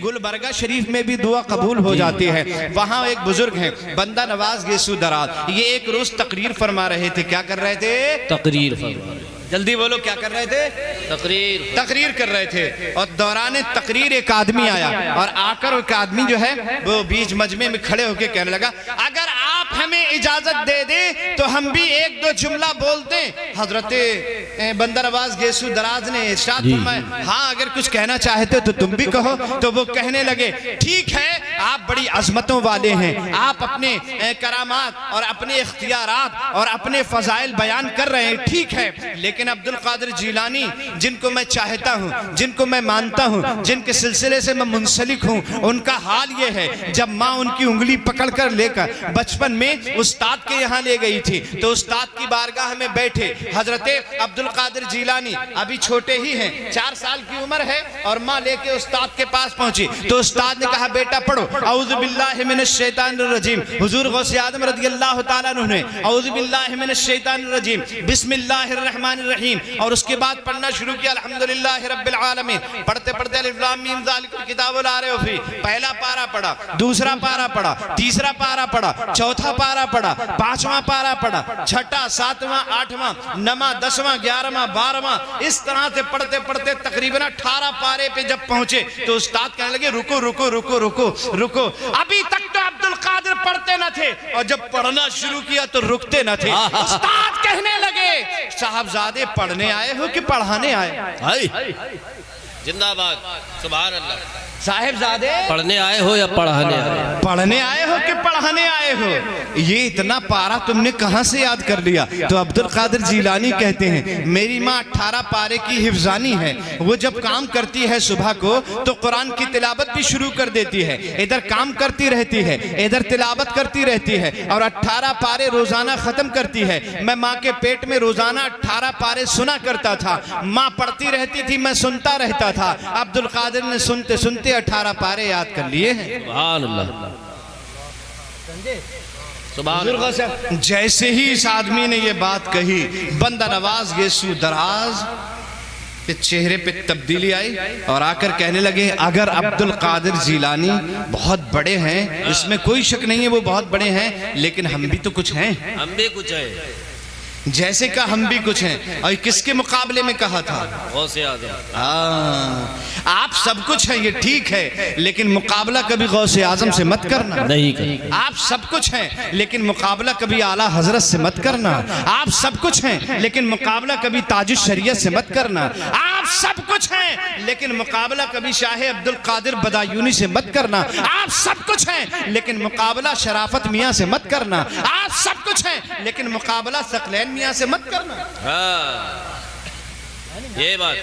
गुलबर्गा शरीफ में भी दुआ कबूल हो जाती है। वहाँ एक बुजुर्ग हैं बंदा नवाज गेसू दराज, ये एक रोज तकरीर फरमा रहे थे। क्या कर रहे थे? तकरीर फरमा रहे। जल्दी बोलो, क्या कर रहे थे? तकरीर कर रहे थे। और दौरान तकरीर एक आदमी आया और आकर एक आदमी जो है वो बीच मजमे में खड़े होकर कहने लगा, अगर आप हमें इजाजत दे दें तो हम भी एक दो जुमला बोलते हैं। हजरत बंदा नवाज गेसू दराज ने इरशाद फरमाया, हाँ अगर कुछ कहना चाहते तो तुम भी कहो। तो वो कहने लगे, ठीक है आप बड़ी अजमतों वाले हैं, आप अपने करामात और अपने इख्तियारात और अपने फजाइल बयान कर रहे हैं, ठीक है, लेकिन अब्दुल कादिर जीलानी जिनको मैं चाहता हूं, जिनको मैं मानता हूं, जिनके सिलसिले से मैं मुंसलिक हूं, उनका हाल ये है, जब माँ उनकी उंगली पकड़कर लेकर बचपन में उस्ताद के यहाँ ले गई थी तो उस्ताद की बारगाह में बैठे हजरत अब्दुल कादिर जीलानी अभी छोटे ही हैं, 4 साल की उम्र है, और माँ लेके उस्ताद के पास पहुंची तो उस्ताद ने कहा, बेटा पढ़ो औज़ु बिल्लाहि मिनश शैतानिर रजीम। हुजूर गौसे आदम रज़ियल्लाहु ताला अन्हु ने औज़ु बिल्लाहि मिनश शैतानिर रजीम बिस्मिल्लाहिर रहमानिर रहीम, और उसके बाद पढ़ना शुरू किया अल्हम्दुलिल्लाहि रब्बिल आलमीन। पढ़ते पढ़ते अलिफ लाम मीम ज़ालिकल किताबु ला रैब फीह, पहला पारा पढ़ा, दूसरा पारा पढ़ा, तीसरा पारा पढ़ा, चौथा पारा पढ़ा, 5वां पारा पढ़ा, 6वां 7वां 8वां 9वां 10वां 11वां 12वां, इस तरह से पढ़ते पढ़ते तकरीबन 18 पारे पे जब पहुंचे तो उस्ताद कहने लगे, रुको रुको रुको रुको रुको। अभी तक तो अब्दुल कादिर पढ़ते न थे और जब पढ़ना शुरू किया तो रुकते न थे। उस्ताद कहने लगे, साहबजादे पढ़ने आए हो कि पढ़ाने आए? जिंदाबाद, सुभान अल्लाह। साहिबजादे पढ़ने आए हो या पढ़ाने आए? पढ़ने आए हो कि पढ़ाने आए हो? ये इतना पारा तुमने कहां से याद कर लिया? तो अब्दुल कादिर जीलानी कहते हैं, मेरी माँ 18 पारे की हिफ्जानी है, वो जब काम करती है सुबह को तो कुरान की तिलावत भी शुरू कर देती है, इधर काम करती रहती है, इधर तिलावत करती रहती है, और 18 पारे रोजाना खत्म करती है। मैं माँ के पेट में रोजाना 18 पारे सुना करता था, माँ पढ़ती रहती थी, मैं सुनता रहता था। अब्दुल कादिर ने सुनते सुनते 18 पारे याद कर लिए हैं। सुभान अल्लाह, सुभान अल्लाह। जैसे ही इस आदमी ने ये बात कही, बंदा नवाज गेसू दराज के चेहरे पे तब्दीली आई और आकर कहने लगे, अगर अब्दुल कादिर जीलानी बहुत बड़े हैं, इसमें कोई शक नहीं है, वो बहुत बड़े हैं, लेकिन हम भी तो कुछ हैं। हम भी कुछ है। जैसे का हम भी कुछ हैं। और किसके मुकाबले में कहा था? गौसे आज़म। आप सब कुछ हैं, ये ठीक है, लेकिन मुकाबला कभी गौसे आजम से मत करना। नहीं करना। आप सब कुछ हैं, लेकिन मुकाबला कभी आला हजरत से मत करना। आप सब कुछ हैं, लेकिन मुकाबला कभी ताजुश शरीयत से मत करना। आप सब कुछ हैं, लेकिन मुकाबला कभी शाह अब्दुल कादिर बदायूनी से मत करना। आप सब कुछ हैं, लेकिन मुकाबला शराफत मियाँ से मत करना। आप सब कुछ हैं, लेकिन मुकाबला सकलैन मियाँ से मत करना। ये बात,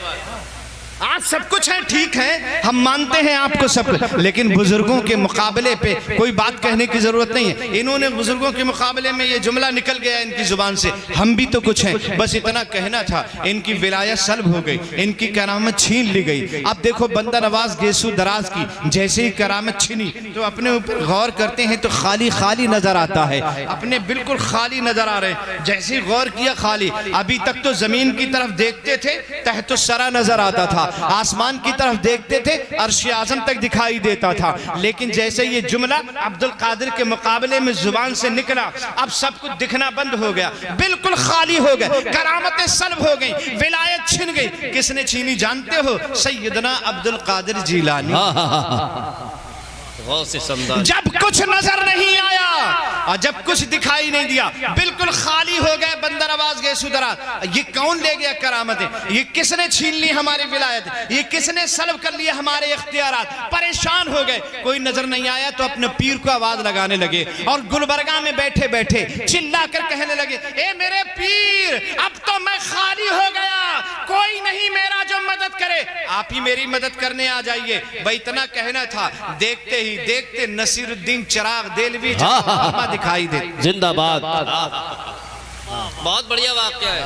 आप सब कुछ हैं, ठीक है, हम मानते हैं आपको सब कुछ, लेकिन बुजुर्गों के मुकाबले पे कोई बात कहने की जरूरत नहीं है। इन्होंने बुजुर्गों के मुकाबले में ये जुमला निकल गया इनकी जुबान से, हम भी तो कुछ हैं, बस इतना कहना था। इनकी विलायत सल्ब हो गई, इनकी करामत छीन ली गई। अब देखो बंदा नवाज गेसू दराज की जैसे ही करामत छीनी तो अपने ऊपर गौर करते हैं तो खाली खाली नजर आता है, अपने बिल्कुल खाली नजर आ रहे हैं। जैसे ही गौर किया, खाली। अभी तक तो जमीन की तरफ देखते थे, तहतुस्सरा नजर आता था, आसमान की तरफ देखते थे, अर्श आजम तक दिखाई देता था, लेकिन जैसे ये जुमला अब्दुल कादिर के मुकाबले में जुबान से निकला, अब सब कुछ दिखना बंद हो गया, बिल्कुल खाली हो गए, करामतें सल्ब हो गई, विलायत छिन गई। किसने छीनी जानते हो? सैयदना अब्दुल कादिर जीलानी। जब कुछ नजर नहीं आया और जब कुछ दिखाई नहीं दिया, बिल्कुल खाली हो गए बंदा नवाज गेसू दराज। ये कौन ले गया करामतें? ये किसने छीन ली हमारी विलायत? ये किसने सल्ब कर लिया हमारे इख्तियारात? परेशान हो गए, कोई नजर नहीं आया तो अपने पीर को आवाज लगाने लगे और गुलबर्गा में बैठे बैठे चिल्ला कर कहने लगे, ए मेरे पीर, अब तो मैं खाली हो गया, कोई नहीं मेरा जो मदद करे, आप ही मेरी मदद करने आ जाइए। भाई इतना कहना था, देखते ही देखते नसीरुद्दीन चिराग देलवी दिखाई दे। जिंदाबाद। बहुत बढ़िया वाक्य है।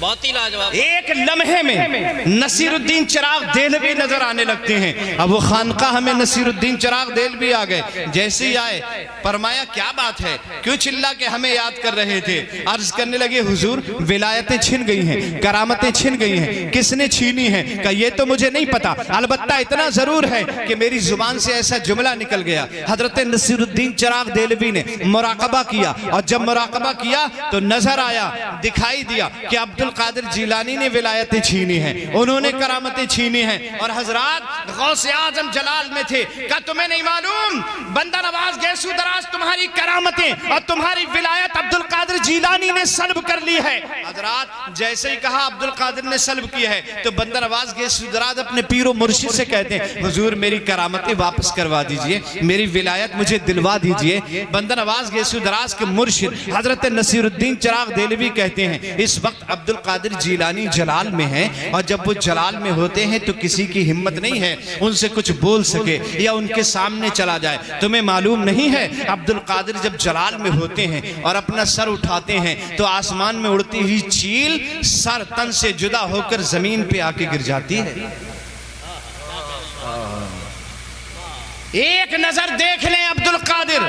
बहुत ही लाजवाब। एक लम्हे में नसीरुद्दीन चिराग देहलवी नजर आने लगते हैं। अब वो खानकाह में नसीरुद्दीन चिराग देहलवी आ गए। जैसे ही आए फरमाया क्या बात है, क्यों चिल्ला के हमें याद कर रहे थे? अर्ज करने लगे हुजूर विलायतें छिन गई हैं, करामतें छिन गई हैं। किसने छीनी है? कहा ये तो मुझे नहीं पता, अलबत्ता इतना जरूर है कि मेरी जुबान से ऐसा जुमला निकल गया। हजरत नसीरुद्दीन चिराग देहलवी ने मुराकबा किया और जब मुराकबा किया तो नजर आया, दिखाई दिया कि अब्दुल कादिर जिलानी ने विलायतें छीनी हैं, उन्होंने करामतें छीनी हैं। और हजरात गौसे आजम जलाल में थे। क्या तुम्हें नहीं मालूम बंदा नवाज गैसू दराज तुम्हारी करामतें और तुम्हारी विलायत अब्दुल कादिर जिलानी ने सल्ब कर ली है। हजरात जैसे ही कहा अब्दुल कादिर ने सल्ब किया है तो बंदा नवाज गैसू दराज अपने पीरो मुर्शिद से कहते हैं हुजूर मेरी करामतें वापस करवा दीजिए, मेरी विलायत मुझे दिलवा दीजिए। बंदा नवाज गैसू दराज के मुर्शिद हजरत नसीरुद्दीन चिराग देहलवी कहते हैं इस वक्त अब्दुल कादिर जिलानी जलाल में हैं और जब वो जलाल में होते हैं तो किसी की हिम्मत नहीं है उनसे कुछ बोल सके या उनके सामने चला जाए। तुम्हें मालूम नहीं है अब्दुल कादिर जब जलाल में होते हैं और अपना सर उठाते हैं तो आसमान में उड़ती हुई चील सर तन से जुदा होकर जमीन पे आके गिर जाती है। एक नजर देख लें अब्दुल कादिर।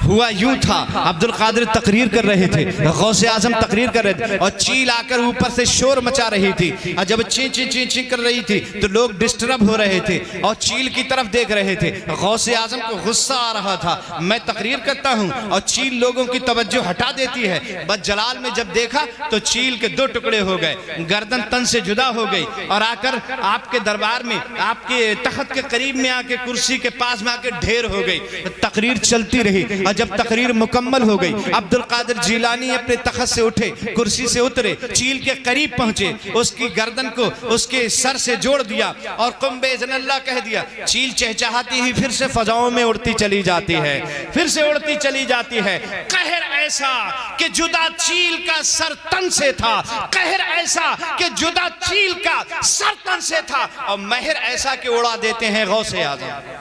हुआ यूं था अब्दुल कादिर तकरीर कर रहे थे, गौसे आजम तकरीर कर रहे थे और चील आकर ऊपर से शोर मचा रही थी और जब ची ची ची ची कर रही थी तो लोग डिस्टर्ब हो रहे थे और चील की तरफ देख रहे थे। गौसे आजम को गुस्सा आ रहा था, मैं तकरीर करता हूं और चील लोगों की तवज्जो हटा देती है। बस जलाल में जब देखा तो चील के दो टुकड़े हो गए, गर्दन तन से जुदा हो गई और आकर आपके दरबार में आपके तख्त के करीब में आके कुर्सी के पास में आके ढेर हो गई। तकरीर चलती रही और जब तकरीर मुकम्मल हो गई अब्दुल कादिर जिलानी अपने तख्त से उठे, कुर्सी से उतरे, चील के करीब पहुंचे, उसकी गर्दन को उसके सर से जोड़ दिया और कुंबे जन्नल्लाह कह दिया। चील चहचहाती ही फिर से फजाओं में उड़ती चली जाती है, फिर से उड़ती चली जाती है। कहर ऐसा कि जुदा चील का सर तन से था, कहर ऐसा कि जुदा चील का सर तन से था और महर ऐसा कि उड़ा देते हैं गौसे आजम,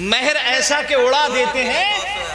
महर ऐसा के उड़ा देते हैं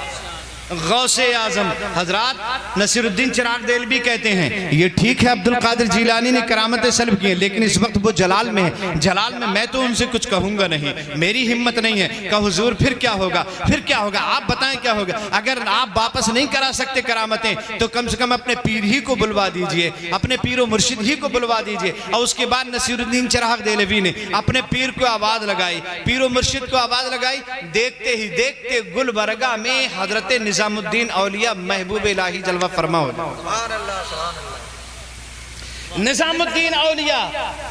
गौसे आजम। हजरात नसीरुद्दीन चिराग देहलवी कहते हैं ये ठीक है अब्दुल कादिर जिलानी ने करामतें सल्ब की हैं लेकिन इस वक्त वो जलाल में है, जलाल में मैं तो उनसे कुछ कहूंगा नहीं, मेरी हिम्मत नहीं है। कहा हुजूर फिर क्या होगा, फिर क्या होगा, आप बताएं क्या होगा। अगर आप वापस नहीं करा सकते करामतें तो कम से कम अपने पीर ही को बुलवा दीजिए, अपने पीर मुर्शिद ही को बुलवा दीजिए। और उसके बाद नसीरुद्दीन चिराग देहलवी ने अपने पीर को आवाज लगाई, पीर मुर्शिद को आवाज लगाई। देखते ही देखते गुलबरगा में हजरत निजामुद्दीन औलिया महबूब इलाही जलवा फरमा हो, निजामुद्दीन औलिया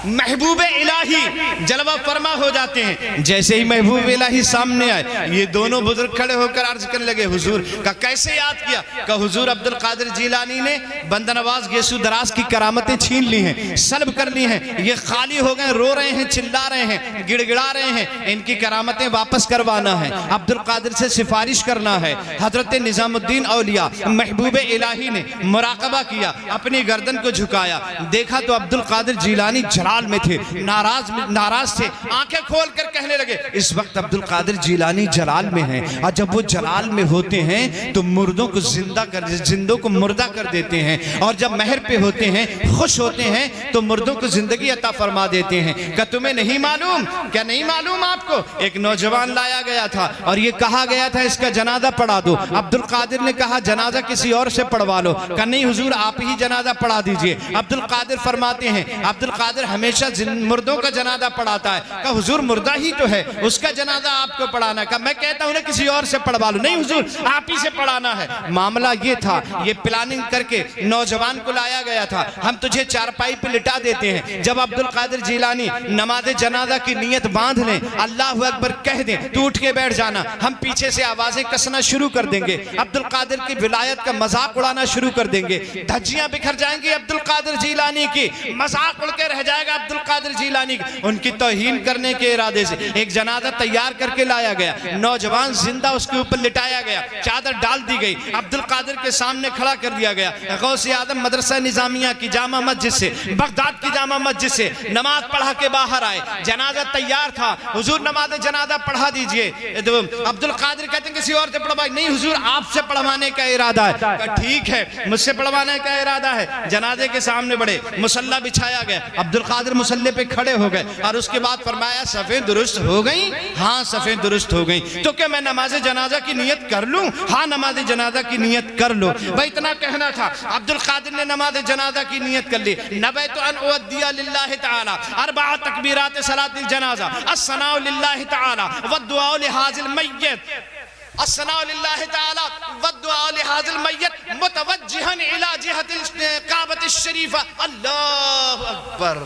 महबूब इलाही जलवा फरमा हो जाते हैं। जैसे ही महबूब इलाही सामने आए ये दोनों बुजुर्ग खड़े होकर अर्ज करने लगे हुजूर का कैसे याद किया? का हुजूर अब्दुल कादिर जिलानी ने बंदा नवाज गैसू दराज की करामतें छीन ली हैं, सल्ब कर ली हैं, ये खाली हो गए, रो रहे हैं, चिल्ला रहे हैं, गिड़गिड़ा रहे हैं, इनकी करामतें वापस करवाना है, अब्दुल कादिर से सिफारिश करना है। हजरत निजामुद्दीन औलिया महबूब इलाही ने मुराकबा किया, अपनी गर्दन को झुकाया, देखा तो अब्दुल कादिर जिलानी जलाल में थे, नाराज थे, आंखें खोल कर कहने लगे इस वक्त अब्दुल कादिर जिलानी जलाल में हैं और जब वो जलाल में होते हैं तो मुर्दों को जिंदा कर, जिंदों को मुर्दा कर देते हैं और जब महर पे होते हैं, खुश होते हैं तो मुर्दों को जिंदगी अता फरमा देते हैं। क्या तुम्हें नहीं मालूम, क्या नहीं मालूम आपको? एक नौजवान लाया गया था और ये कहा गया था इसका जनाजा पढ़ा दो। अब्दुल कादिर ने कहा जनाजा किसी और से पढ़वा लो। कहा नहीं हुजूर आप ही जनाजा पढ़ा दीजिए। अब्दुल कादिर फरमाते हैं अब्दुल कादिर हमेशा मुर्दों का जनाजा पढ़ाता है। कहा हुजूर मुर्दा ही तो है, उसका जनाजा आपको पढ़ाना। कहा मैं कहता हूं ना किसी और से पढ़वा लो। नहीं हुजूर आप ही से पढ़ाना है। मामला ये था, ये प्लानिंग करके नौजवान को लाया गया था, हम तुझे चारपाई पे लिटा देते हैं, जब अब्दुल कादिर जिलानी नमाज जनाजा की नियत बांध लें, अल्लाह अकबर कह दें, तू उठ के बैठ जाना, हम पीछे से आवाजें कसना शुरू कर देंगे, अब्दुल कादिर की विलायत का मजाक उड़ाना शुरू कर देंगे, धज्जियां बिखर जाएंगी अब्दुल कादिर जिलानी जीलानी की मजाक उड़ के रह जाएगा अब्दुल कादिर जीलानी की। उनकी तौहीन करने के इरादे से एक जनाजा तैयार करके लाया गया, नौजवान जिंदा उसके ऊपर लिटाया गया, चादर डाल दी गई, अब्दुल कादिर के सामने खड़ा कर दिया गया। गौसे आदम मदरसा निजामिया की जामा मस्जिद से, बगदाद की जामा मस्जिद से नमाज पढ़ा के बाहर आए, जनाजा तैयार था, हुजूर नमाज जनाजा पढ़ा दीजिए। तो अब्दुल कादिर कहते हैं किसी और से पढ़वाई, नहीं हुजूर आपसे पढ़वाने का इरादा है। ठीक है मुझसे पढ़वाने का इरादा है। जनाजे के सामने बड़े, मुसल्ला बिछाया गया, अब्दुल कादिर मुसल्ले पे खड़े हो गए और उसके बाद फरमाया सफ़ें दुरुस्त हो गई? हाँ सफ़ें दुरुस्त हो गई। तो क्या मैं नमाज जनाजा की नियत कर लूं? हाँ नमाज जनाजा की नियत कर लो। भाई इतना कहना था। अब्दुल कादिर ने नमाज जनाजा की नियत कर ली। नबैतु अन उअद्दिया लिल्लाहि तआला अरबअ तकबीरात सलातिल जनाजा अस्सनाउ लिल्लाहि तआला वद्दुआ लिहाजिल मय्यत अस्सनाउ लिल्लाहि तआला वद्दुआ लिहाजिल मय्यत मुतवज्जिहन इला जिहतिल काबतिश शरीफा। अल्लाहु अकबर,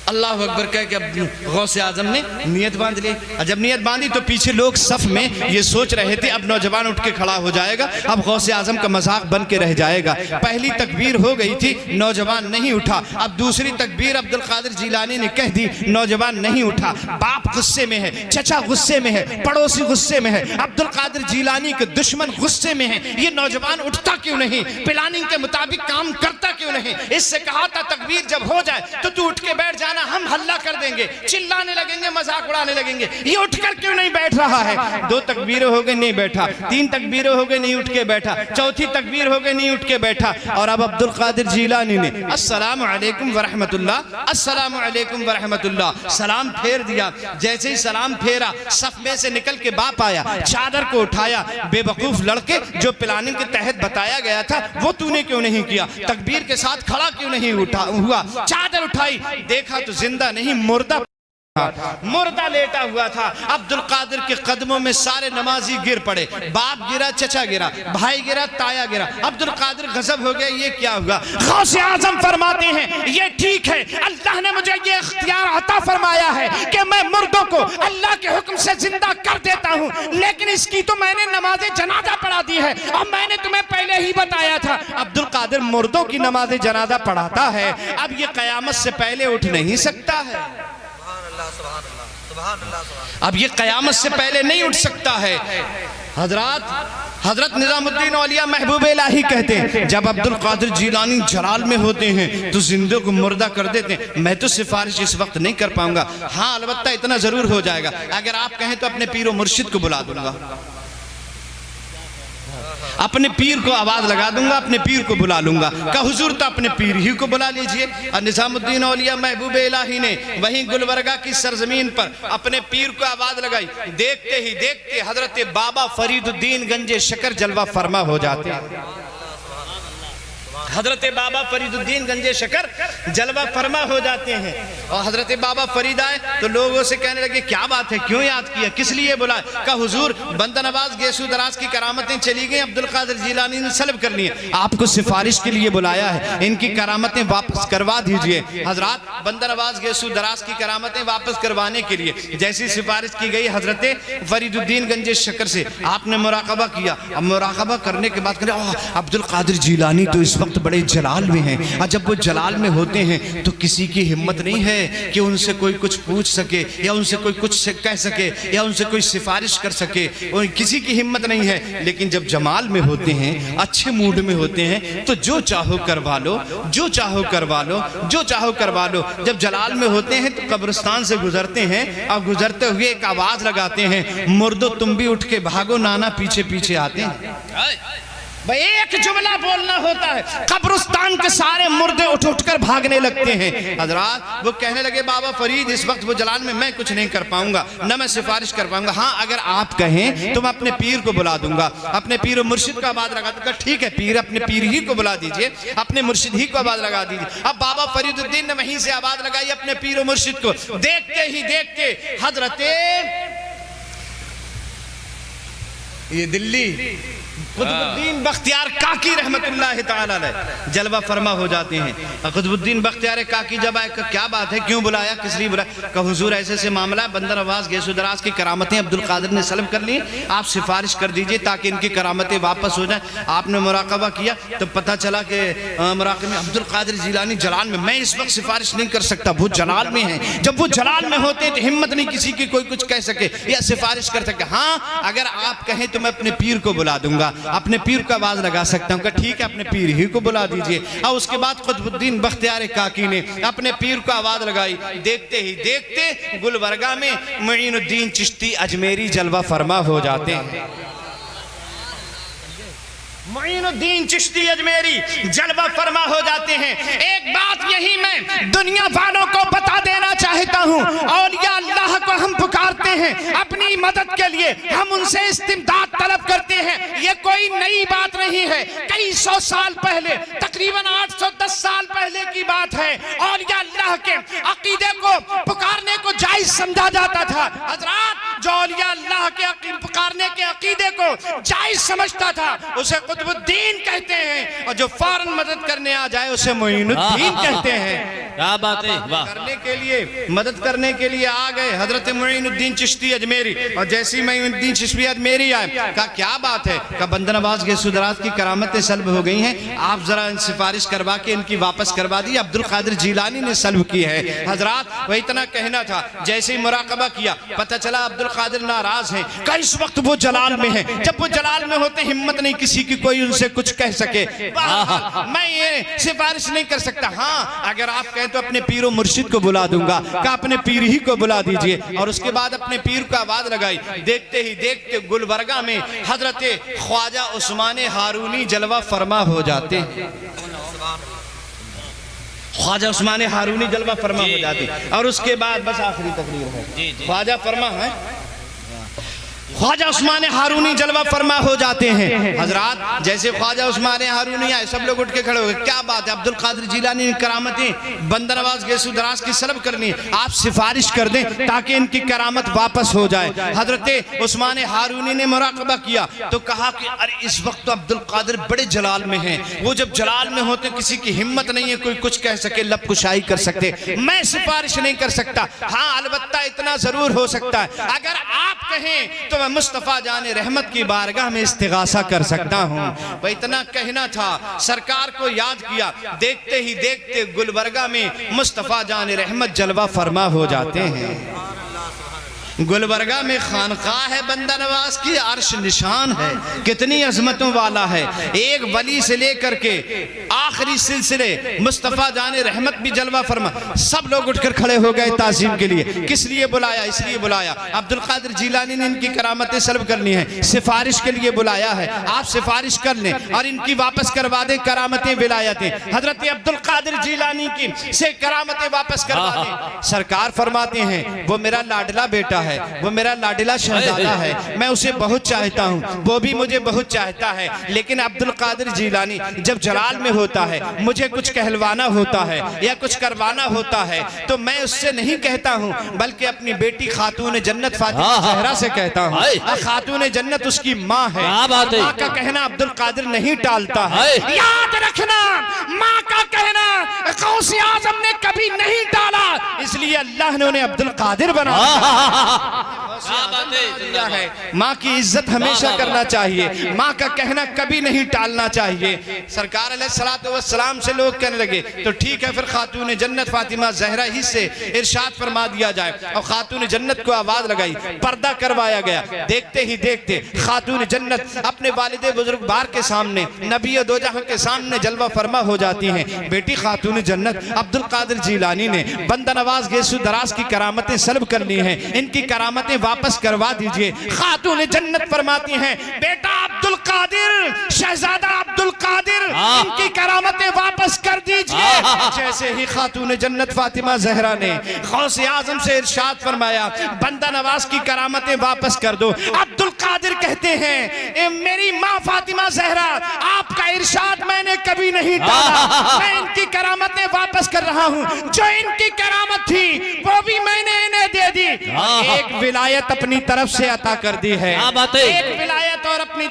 अल्लाह अकबर कह के गौसे आजम ने नियत बांध ली। जब नियत बांधी तो पीछे लोग सफ में ये सोच रहे थे अब नौजवान उठ के खड़ा हो जाएगा, अब गौसे आजम का मजाक बन के रह जाएगा। पहली तकबीर हो गई थी, नौजवान नहीं उठा। अब दूसरी तकबीर अब्दुल कादिर जीलानी ने कह दी, नौजवान नहीं उठा। बाप गुस्से में है, चचा गुस्से में है, पड़ोसी गुस्से में है, अब्दुल कादिर जीलानी के दुश्मन गुस्से में है। ये नौजवान उठता क्यों नहीं, प्लानिंग के मुताबिक काम करता क्यों नहीं? इससे कहा था तकबीर जब हो जाए तो तू उठ के बैठ जाना, हम हल्ला कर देंगे, चिल्लाने लगेंगे, मजाक उड़ाने लगेंगे। ये उठकर क्यों नहीं बैठ रहा है? दो तकबीरें हो गई नहीं बैठा, तीन तकबीरें हो गई नहीं उठ के बैठा, चौथी तकबीर हो गई नहीं उठ के बैठा। और अब अब्दुल कादिर जीलानी ने अस्सलामु अलैकुम व रहमतुल्लाह, अस्सलामु अलैकुम व रहमतुल्लाह सलाम फेर दिया। जैसे ही सलाम फेरा, सफ में से निकल के बाप आया, चादर को उठाया। बेवकूफ लड़के, जो प्लानिंग के तहत बताया गया था वो तूने क्यों नहीं किया? तकबीर के साथ खड़ा क्यों नहीं हुआ? चादर उठाई, देखा तो जिंदा नहीं मुर्दा लेटा हुआ था। अब्दुल कादिर के कदमों में सारे नमाजी गिर पड़े, बाप गिरा, चचा गिरा, भाई गिरा, ताया गिरा। अब्दुल कादिर गजब हो गया, ये क्या हुआ? गौसे आजम फरमाते हैं ये ठीक है, अल्लाह ने मुझे ये इख्तियार अता फरमाया है कि मैं मुर्दों को अल्लाह के हुक्म से जिंदा कर देता हूँ, लेकिन इसकी तो मैंने नमाज जनाजा पढ़ा दी है और मैंने तुम्हें पहले ही बताया था। अब्दुल कादिर मुर्दों की नमाज जनाजा पढ़ाता है, अब ये कयामत से पहले उठ नहीं सकता है। अब ये कयामत से पहले नहीं उठ सकता है। हजरत निजामुद्दीन औलिया महबूब इलाही कहते हैं जब अब्दुल कादिर जीलानी जलाल में होते हैं तो जिंदों को मुर्दा कर देते हैं। मैं तो सिफारिश इस वक्त नहीं कर पाऊंगा, हाँ अलबत्ता इतना जरूर हो जाएगा, अगर आप कहें तो अपने पीर व मुर्शिद को बुला दूंगा, अपने पीर को आवाज लगा दूंगा, अपने पीर को बुला लूंगा। का हुजूर तो अपने पीर ही को बुला लीजिए। और निजामुद्दीन औलिया महबूब इलाही ने वहीं गुलबर्गा की सरजमीन पर अपने पीर को आवाज लगाई। देखते ही देखते हजरत बाबा फरीदुद्दीन गंजे शकर जलवा फरमा हो जाते हैं। हजरत बाबा फरीदुद्दीन गंजे शकर जलवा फरमा हो जाते हैं। और हजरत बाबा फरीद आए तो लोगों से कहने लगे क्या बात है, क्यों याद किया, किस लिए बुलाए? का हुजूर बंदा नवाज गेसू दराज की करामतें चली गई, अब्दुल कादिर जीलानी ने सल्ब कर ली, आपको सिफारिश के लिए बुलाया है, इनकी करामतें वापस करवा दीजिए। हजरत बंदा नवाज गेसू दराज की करामतें वापस करवाने के लिए जैसी सिफारिश की गई हजरत फरीदुद्दीन गंजे शकर से, आपने मुराकबा किया। अब मुराकबा करने के बाद अब्दुल कादिर जीलानी तो इस वक्त बड़े जलाल में हैं, और जब वो जलाल में होते हैं तो किसी की हिम्मत नहीं है कि उनसे कोई कुछ पूछ सके या उनसे कोई कुछ कह सके या उनसे कोई सिफारिश कर सके, और किसी की हिम्मत नहीं है। लेकिन जब जमाल में होते हैं, अच्छे मूड में होते हैं, तो जो चाहो करवा लो, जो चाहो करवा लो, जो चाहो करवा लो। जब जलाल में होते हैं तो कब्रिस्तान से गुजरते हैं और गुजरते हुए एक आवाज लगाते हैं, मुर्दो तुम भी उठ के भागो, नाना पीछे पीछे आते हैं। भाई एक जुमला बोलना होता है, कब्रिस्तान के सारे मुर्दे उठ उठकर भागने लगते हैं। हजरात वो कहने लगे बाबा फरीद इस वक्त वो जलाल में मैं कुछ नहीं कर पाऊंगा, न मैं सिफारिश कर पाऊंगा, हाँ अगर आप कहें तो मैं अपने पीर को बुला दूंगा, अपने पीर और मुर्शिद का आवाज लगा दूंगा। ठीक है पीर, अपने पीर ही को बुला दीजिए, अपने मुर्शिद ही को आवाज लगा दीजिए। अब बाबा फरीदुद्दीन ने वहीं से आवाज लगाई अपने पीर और मुर्शिद को। देखते ही देखते हजरत ये दिल्ली कुतुबुद्दीन बख्तियार काकी रहमतुल्लाह ताला अलैह जलवा फरमा हो जाते हैं। कुतुबुद्दीन बख्तियार काकी जब आए, क्या बात है, क्यों बुलाया, किस लिए बुलाया? कहा हुजूर ऐसे ऐसे मामला है, बंदर नवाज गैसो दराज की करामतें अब्दुल कादिर ने सल्ब कर ली, आप सिफारिश कर दीजिए ताकि इनकी करामतें वापस हो जाए। आपने मुराकबा किया तो पता चला कि मुराकबे में अब्दुल कादिर जिलानी जलाल में, मैं इस वक्त सिफारिश नहीं कर सकता, वो जलाल में है। जब वो जलाल में होते तो हिम्मत नहीं किसी की कोई कुछ कह सके या सिफारिश कर सके। हाँ, अगर आप कहें तो मैं अपने पीर को बुला दूंगा, अपने पीर को आवाज लगा सकता हूँ। ठीक है, अपने पीर ही को बुला दीजिए। और उसके बाद कुतुबुद्दीन बख्तियार काकी ने अपने पीर को आवाज लगाई। देखते ही देखते गुलबर्गा में मुईनुद्दीन चिश्ती अजमेरी जलवा फरमा हो जाते हैं। मुईनुद्दीन चिश्ती अजमेरी जलवा फरमा हो जाते हैं। एक बात यही मैं दुनिया वालों को बता देना चाहता हूँ, औलिया अल्लाह को हम पुकारते हैं अपनी मदद के लिए, हम उनसे इस्तिमदाद तलब करते हैं। ये कोई नई बात नहीं है, कई सौ साल पहले, तकरीबन 810 साल पहले की बात है। औलिया अल्लाह के अकीदे को पुकारने को जायज समझा जाता था। हजरात, जो औलिया अल्लाह के पुकारने के अकीदे को जायज समझता था उसे कुतुबुद्दीन कहते हैं, और जो फौरन मदद करने आ जाए उसे मुईनुद्दीन कहते हैं। क्या बात है, वाह। करने के लिए, मदद करने के लिए आ गए हजरत मुईनुद्दीन चिश्ती अजमेरी। और जैसे ही मुईनुद्दीन चिश्ती अजमेरी आए, कहा क्या बात है, कहा बंदा नवाज गैसो दराज की करामतें सल्ब हो गई हैं, आप जरा सिफारिश करवा के इनकी वापस करवा दी, अब्दुल कादिर जिलानी ने सल्ब की है। हजरात, वह इतना कहना था। जैसे ही मुराकबा किया, पता चला अब्दुल कादिर नाराज हैं, कहा इस वक्त वो जलाल में है। जब वो जलाल में होते हिम्मत नहीं किसी की कोई उनसे कुछ कह सके। मैं ये सिफारिश नहीं कर सकता। हाँ, अगर आप कहें तो अपने पीर मुर्शिद को बुला दूंगा। कहा अपने पीर ही को बुला दीजिए। और उसके बाद अपने पीर को आवाज लगाई। देखते ही देखते गुलबर्गा में हजरत ख्वाजा उस्मान हारूनी जलवा फरमा हो जाते हैं। ख्वाजा उस्मान हारूनी जलवा फरमा हो जाते। और उसके बाद बस आखिरी तकरीर है, ख्वाजा फरमा है, ख्वाजा उस्मान हारूनी जलवा फरमा हो जाते हैं। हजरात, जैसे ख्वाजा उस्मान हारूनी आए, सब लोग उठ के खड़े हो गए। क्या बात है, अब्दुल कादिर जिलानी करामतें बंदा नवाज गैसो दराज की सल्ब करनी, आप सिफारिश कर दें ताकि इनकी करामत वापस हो जाए। हजरत उस्मान हारूनी ने मुराकबा किया तो कहा कि अरे इस वक्त तो अब्दुल कादिर बड़े जलाल में हैं, वो जब जलाल में होते किसी की हिम्मत नहीं है कोई कुछ कह सके, लब कुशाई कर सकते, मैं सिफारिश नहीं कर सकता। हाँ, अलबत्ता इतना जरूर हो सकता है, अगर आप कहें तो मैं मुस्तफा जाने रहमत की बारगाह में इस्तिगासा कर सकता हूँ। वह इतना कहना था, सरकार को याद किया। देखते ही देखते गुलबर्गा में मुस्तफा जाने रहमत जलवा फरमा हो जाते हैं। गुलबर्गा में खानकाह है बंदा नवाज की, अर्श निशान है, कितनी अजमतों वाला है। एक वली से लेकर के आखिरी सिलसिले मुस्तफ़ा जाने रहमत भी जलवा फरमा। सब लोग उठकर खड़े हो गए ताज़ीम के लिए। किस लिए बुलाया? इसलिए बुलाया अब्दुल कादिर जिलानी ने इनकी करामतें सल्ब करनी है, सिफारिश के लिए बुलाया है। आप सिफारिश कर लें और इनकी वापस करवा दें करामतें विलायतें। हजरत अब्दुल कादिर जिलानी की से करामतें वापस करवा दें। सरकार फरमाते हैं वो मेरा लाडला बेटा है, वो मेरा लाडला शहजादा है, मैं उसे बहुत चाहता हूँ, वो भी मुझे बहुत चाहता है। लेकिन अब्दुल कादिर जिलानी जब जलाल में होता है, मुझे कुछ कहलवाना होता है या कुछ करवाना होता है तो मैं उससे नहीं कहता हूँ, बल्कि अपनी बेटी खातून जन्नत फातिमा ज़हरा से कहता हूँ। खातून जन्नत उसकी माँ है, माँ का कहना अब्दुल कादिर नहीं टालता है। याद रखना, माँ का कहना गौसे आज़म ने कभी नहीं टाला, इसलिए अल्लाह ने उन्हें अब्दुल कादिर बनाया है। माँ की इज्जत हमेशा करना चाहिए, माँ का कहना कभी नहीं टालना चाहिए। सरकार अलैहिस्सलातु वस्सलाम से लोग कहने लगे तो ठीक है, फिर खातून जन्नत फातिमा ज़हरा ही से इरशाद फरमा दिया जाए। और खातून जन्नत को आवाज लगाई, पर्दा करवाया गया। देखते ही देखते खातून जन्नत अपने वालिदे बुजुर्गवार के सामने, नबी दो जहां के सामने जलवा फरमा हो जाती हैं। बेटी खातून जन्नत अब्दुल कादिर जिलानी ने बंदा नवाज गैसो दराज की करामतें सल्ब करनी है, इनकी करामतें वापस करवा दीजिए। खातून जन्नत फरमाती हैं बेटा अब्दुल कादिर, शहजादा अब्दुल कादिर, इनकी करामतें वापस कर दीजिए। जैसे ही खातून जन्नत फातिमा ज़हरा ने गौसे आज़म से इरशाद फरमाया बंदा नवाज की करामतें वापस कर दो, अब्दुल कादिर कहते हैं मेरी माँ फातिमा ज़हरा, आपका इरशाद मैंने कभी नहीं टाला, मैं इनकी करामतें वापस कर रहा हूँ। जो इनकी करामत थी वो भी मैंने इन्हें दे दी। एक विलायत अपनी तरफ से अता कर दी है, क्या बात है? एक विलायत और अपनी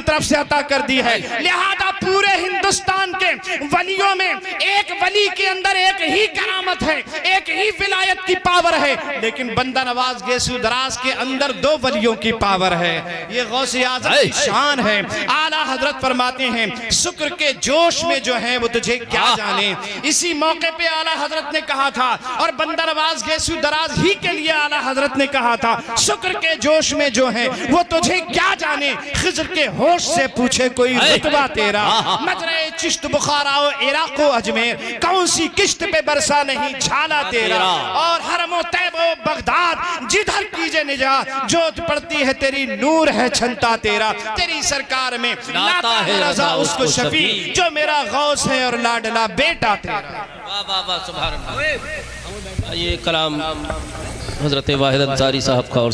तरफ से अता कर दी है। लिहाजा पूरे हिंदुस्तान के वलियों में एक वली के अंदर एक ही करामत है, एक ही विलायत की पावर है, लेकिन बंदा नवाज गेसू दराज के अंदर दो वलियों की पावर है। ये गौसे आज़म की शान है। आला हजरत फरमाते हैं शुक्र के जोश में जो है वो तुझे क्या जाने। इसी मौके पे आला हजरत ने कहा था, और बंदा नवाज गेसू दराज ही के लिए आला हजरत ने कहा था, शुक्र के जोश में जो है वो तुझे क्या जाने। खिज़र के होश से पूछे कोई रुतबा तेरा, मजरे चिश्त बुखारा इराक़ो अजमेर, कौन सी किश्त पे बरसा नहीं झाला तेरा। और हरमो तैबो बगदाद जिधर कीजे निजात, जोत पड़ती है तेरी नूर है छंता तेरा। तेरी सरकार में लाता है रजा उसको शफी, जो मेरा गौस है और लाडला बेटा तेरा। वाह वाह वाह, सुभान अल्लाह। ये कलाम हजरत वाहिद अंसारी साहब का और